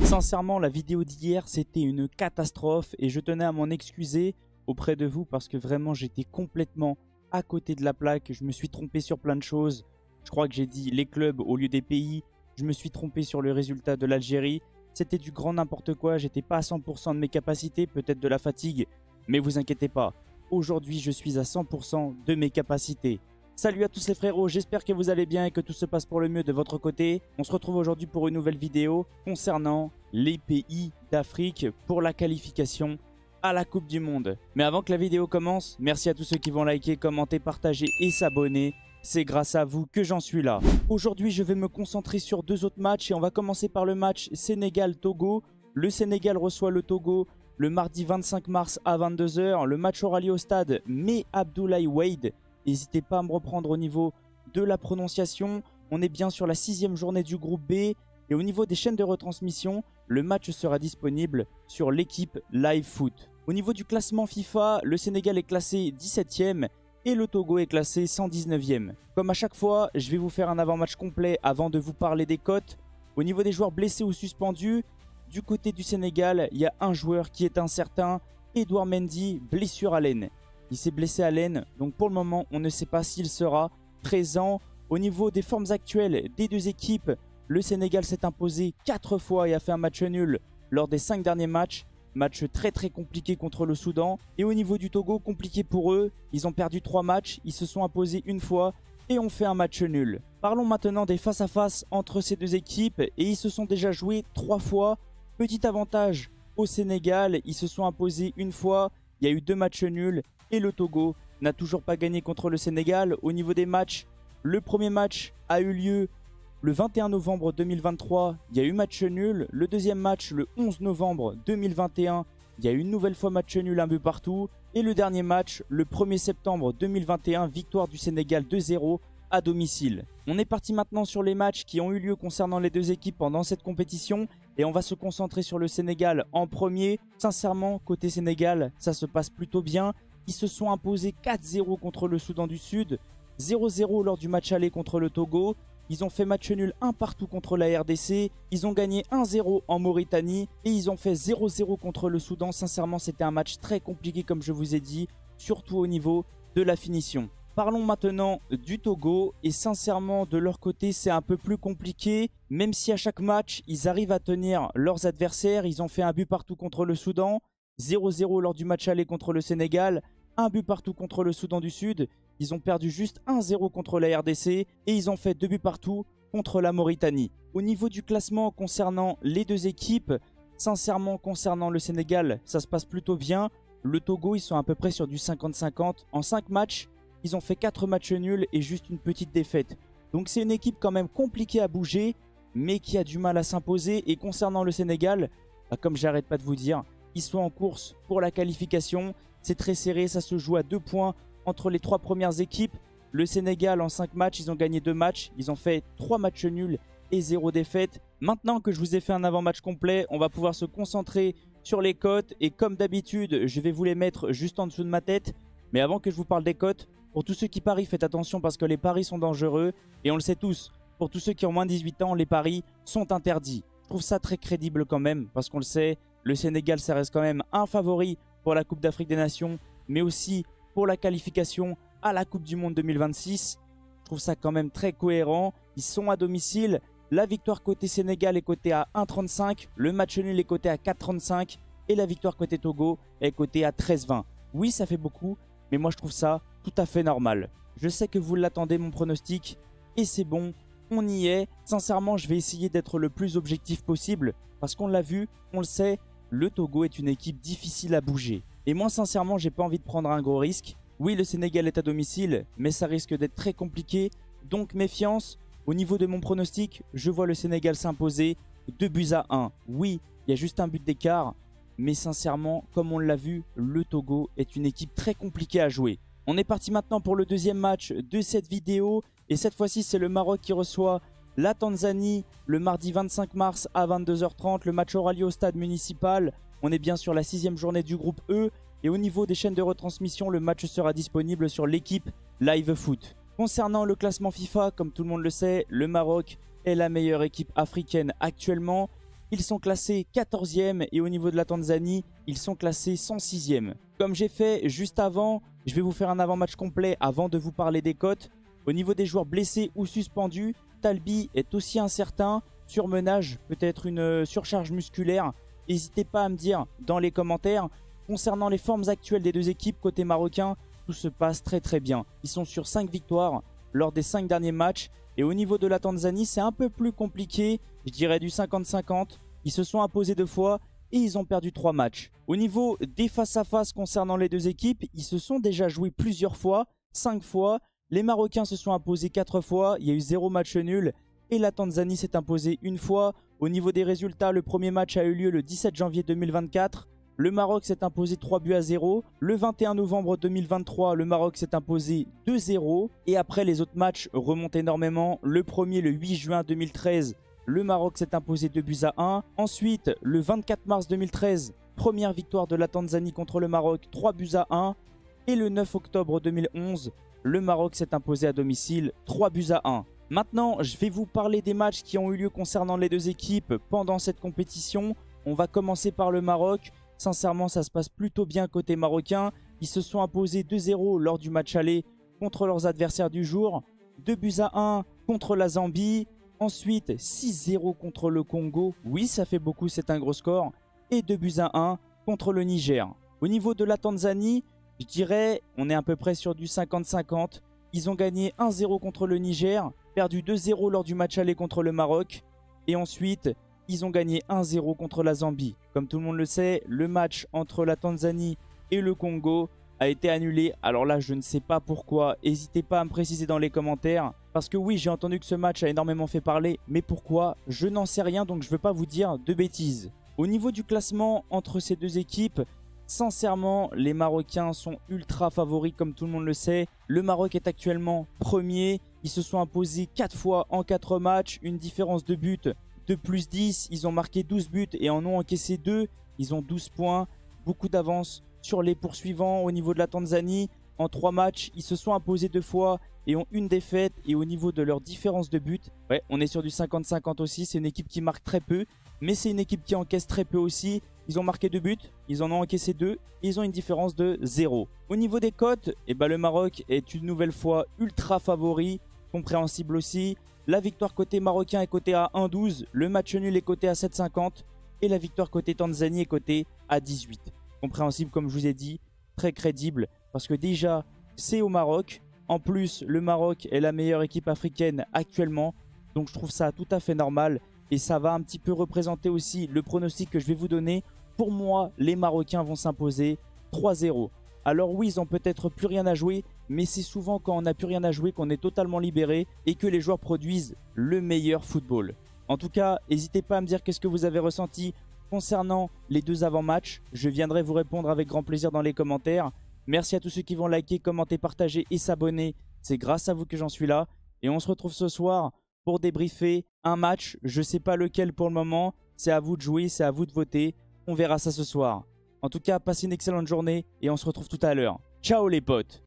Sincèrement, la vidéo d'hier, c'était une catastrophe et je tenais à m'en excuser auprès de vous parce que vraiment, j'étais complètement à côté de la plaque. Je me suis trompé sur plein de choses. Je crois que j'ai dit les clubs au lieu des pays. Je me suis trompé sur le résultat de l'Algérie. C'était du grand n'importe quoi. J'étais pas à 100% de mes capacités, peut-être de la fatigue. Mais vous inquiétez pas, aujourd'hui, je suis à 100% de mes capacités. Salut à tous les frérots, j'espère que vous allez bien et que tout se passe pour le mieux de votre côté. On se retrouve aujourd'hui pour une nouvelle vidéo concernant les pays d'Afrique pour la qualification à la Coupe du Monde. Mais avant que la vidéo commence, merci à tous ceux qui vont liker, commenter, partager et s'abonner. C'est grâce à vous que j'en suis là. Aujourd'hui, je vais me concentrer sur deux autres matchs et on va commencer par le match Sénégal-Togo. Le Sénégal reçoit le Togo le mardi 25 mars à 22 h. Le match aura lieu au stade Mais Abdoulaye Wade. N'hésitez pas à me reprendre au niveau de la prononciation. On est bien sur la 6e journée du groupe B. Et au niveau des chaînes de retransmission, le match sera disponible sur l'équipe Live Foot. Au niveau du classement FIFA, le Sénégal est classé 17e et le Togo est classé 119e. Comme à chaque fois, je vais vous faire un avant-match complet avant de vous parler des cotes. Au niveau des joueurs blessés ou suspendus, du côté du Sénégal, il y a un joueur qui est incertain, Edouard Mendy, blessure à l'aine. Il s'est blessé à l'aine, donc pour le moment, on ne sait pas s'il sera présent. Au niveau des formes actuelles des deux équipes, le Sénégal s'est imposé 4 fois et a fait un match nul lors des 5 derniers matchs. Match très compliqué contre le Soudan. Et au niveau du Togo, compliqué pour eux. Ils ont perdu 3 matchs, ils se sont imposés une fois et ont fait un match nul. Parlons maintenant des face-à-face entre ces deux équipes et ils se sont déjà joués 3 fois. Petit avantage au Sénégal, ils se sont imposés une fois, il y a eu 2 matchs nuls. Et le Togo n'a toujours pas gagné contre le Sénégal. Au niveau des matchs, le premier match a eu lieu le 21 novembre 2023. Il y a eu match nul. Le deuxième match, le 11 novembre 2021. Il y a eu une nouvelle fois match nul, un but partout. Et le dernier match, le 1er septembre 2021, victoire du Sénégal 2-0 à domicile. On est parti maintenant sur les matchs qui ont eu lieu concernant les deux équipes pendant cette compétition. Et on va se concentrer sur le Sénégal en premier. Sincèrement, côté Sénégal, ça se passe plutôt bien. Ils se sont imposés 4-0 contre le Soudan du Sud, 0-0 lors du match aller contre le Togo. Ils ont fait match nul 1 partout contre la RDC. Ils ont gagné 1-0 en Mauritanie et ils ont fait 0-0 contre le Soudan. Sincèrement, c'était un match très compliqué comme je vous ai dit, surtout au niveau de la finition. Parlons maintenant du Togo et sincèrement, de leur côté, c'est un peu plus compliqué. Même si à chaque match, ils arrivent à tenir leurs adversaires. Ils ont fait un but partout contre le Soudan, 0-0 lors du match aller contre le Sénégal. Un but partout contre le Soudan du Sud. Ils ont perdu juste 1-0 contre la RDC et ils ont fait 2 buts partout contre la Mauritanie. Au niveau du classement concernant les deux équipes, sincèrement concernant le Sénégal, ça se passe plutôt bien. Le Togo, ils sont à peu près sur du 50-50. En 5 matchs, ils ont fait 4 matchs nuls et juste une petite défaite. Donc c'est une équipe quand même compliquée à bouger, mais qui a du mal à s'imposer. Et concernant le Sénégal, comme j'arrête pas de vous dire, ils sont en course pour la qualification. C'est très serré, ça se joue à 2 points entre les 3 premières équipes. Le Sénégal, en 5 matchs, ils ont gagné 2 matchs. Ils ont fait 3 matchs nuls et 0 défaite. Maintenant que je vous ai fait un avant-match complet, on va pouvoir se concentrer sur les cotes. Et comme d'habitude, je vais vous les mettre juste en dessous de ma tête. Mais avant que je vous parle des cotes, pour tous ceux qui parient, faites attention parce que les paris sont dangereux. Et on le sait tous, pour tous ceux qui ont moins de 18 ans, les paris sont interdits. Je trouve ça très crédible quand même parce qu'on le sait, le Sénégal, ça reste quand même un favori pour la Coupe d'Afrique des Nations, mais aussi pour la qualification à la Coupe du Monde 2026. Je trouve ça quand même très cohérent. Ils sont à domicile. La victoire côté Sénégal est cotée à 1,35. Le match nul est coté à 4,35. Et la victoire côté Togo est cotée à 13,20. Oui, ça fait beaucoup, mais moi je trouve ça tout à fait normal. Je sais que vous l'attendez, mon pronostic, et c'est bon, on y est. Sincèrement, je vais essayer d'être le plus objectif possible, parce qu'on l'a vu, on le sait, le Togo est une équipe difficile à bouger. Et moi, sincèrement, j'ai pas envie de prendre un gros risque. Oui, le Sénégal est à domicile, mais ça risque d'être très compliqué. Donc, méfiance. Au niveau de mon pronostic, je vois le Sénégal s'imposer 2-1. Oui, il y a juste un but d'écart. Mais sincèrement, comme on l'a vu, le Togo est une équipe très compliquée à jouer. On est parti maintenant pour le deuxième match de cette vidéo. Et cette fois-ci, c'est le Maroc qui reçoit la Tanzanie le mardi 25 mars à 22 h 30. Le match aura lieu au stade municipal. On est bien sur la 6e journée du groupe E. Et au niveau des chaînes de retransmission, le match sera disponible sur l'équipe Live Foot. Concernant le classement FIFA, comme tout le monde le sait, le Maroc est la meilleure équipe africaine actuellement. ils sont classés 14e et au niveau de la Tanzanie, ils sont classés 106e. Comme j'ai fait juste avant, je vais vous faire un avant-match complet avant de vous parler des cotes. Au niveau des joueurs blessés ou suspendus, Talbi est aussi incertain. Surmenage, peut-être une surcharge musculaire. N'hésitez pas à me dire dans les commentaires. Concernant les formes actuelles des deux équipes, côté marocain, tout se passe très bien. Ils sont sur 5 victoires lors des 5 derniers matchs. Et au niveau de la Tanzanie, c'est un peu plus compliqué. Je dirais du 50-50. Ils se sont imposés 2 fois et ils ont perdu 3 matchs. Au niveau des face-à-face concernant les deux équipes, ils se sont déjà joués plusieurs fois, 5 fois. Les Marocains se sont imposés 4 fois, il y a eu 0 match nul. Et la Tanzanie s'est imposée 1 fois. Au niveau des résultats, le premier match a eu lieu le 17 janvier 2024. Le Maroc s'est imposé 3-0. Le 21 novembre 2023, le Maroc s'est imposé 2-0. Et après, les autres matchs remontent énormément. Le premier, le 8 juin 2013, le Maroc s'est imposé 2-1. Ensuite, le 24 mars 2013, première victoire de la Tanzanie contre le Maroc, 3-1. Et le 9 octobre 2011, le Maroc s'est imposé à domicile, 3-1. Maintenant, je vais vous parler des matchs qui ont eu lieu concernant les deux équipes pendant cette compétition. On va commencer par le Maroc. Sincèrement, ça se passe plutôt bien côté marocain. Ils se sont imposés 2-0 lors du match aller contre leurs adversaires du jour. 2-1 contre la Zambie. Ensuite, 6-0 contre le Congo. Oui, ça fait beaucoup, c'est un gros score. Et 2-1 contre le Niger. Au niveau de la Tanzanie, je dirais, on est à peu près sur du 50-50. Ils ont gagné 1-0 contre le Niger, perdu 2-0 lors du match aller contre le Maroc. Et ensuite, ils ont gagné 1-0 contre la Zambie. Comme tout le monde le sait, le match entre la Tanzanie et le Congo a été annulé. Alors là, je ne sais pas pourquoi. N'hésitez pas à me préciser dans les commentaires. Parce que oui, j'ai entendu que ce match a énormément fait parler. Mais pourquoi? Je n'en sais rien, donc je ne veux pas vous dire de bêtises. Au niveau du classement entre ces deux équipes, sincèrement, les Marocains sont ultra favoris comme tout le monde le sait. Le Maroc est actuellement premier. Ils se sont imposés 4 fois en 4 matchs. Une différence de but de plus 10. Ils ont marqué 12 buts et en ont encaissé 2. Ils ont 12 points. Beaucoup d'avance sur les poursuivants. Au niveau de la Tanzanie, en 3 matchs, ils se sont imposés 2 fois et ont une défaite. Et au niveau de leur différence de but, ouais, on est sur du 50-50 aussi. C'est une équipe qui marque très peu, mais c'est une équipe qui encaisse très peu aussi. Ils ont marqué 2 buts, ils en ont encaissé 2, et ils ont une différence de 0. Au niveau des cotes, le Maroc est une nouvelle fois ultra favori, compréhensible aussi. La victoire côté marocain est cotée à 1,12, le match nul est coté à 7,50 et la victoire côté Tanzanie est cotée à 18. Compréhensible comme je vous ai dit, très crédible parce que déjà c'est au Maroc. En plus, le Maroc est la meilleure équipe africaine actuellement, donc je trouve ça tout à fait normal. Et ça va un petit peu représenter aussi le pronostic que je vais vous donner. Pour moi, les Marocains vont s'imposer 3-0. Alors oui, ils n'ont peut-être plus rien à jouer, mais c'est souvent quand on n'a plus rien à jouer qu'on est totalement libéré et que les joueurs produisent le meilleur football. En tout cas, n'hésitez pas à me dire qu'est-ce que vous avez ressenti concernant les deux avant-matchs. Je viendrai vous répondre avec grand plaisir dans les commentaires. Merci à tous ceux qui vont liker, commenter, partager et s'abonner. C'est grâce à vous que j'en suis là. Et on se retrouve ce soir pour débriefer un match. Je ne sais pas lequel pour le moment. C'est à vous de jouer, c'est à vous de voter. On verra ça ce soir. En tout cas, passez une excellente journée et on se retrouve tout à l'heure. Ciao les potes!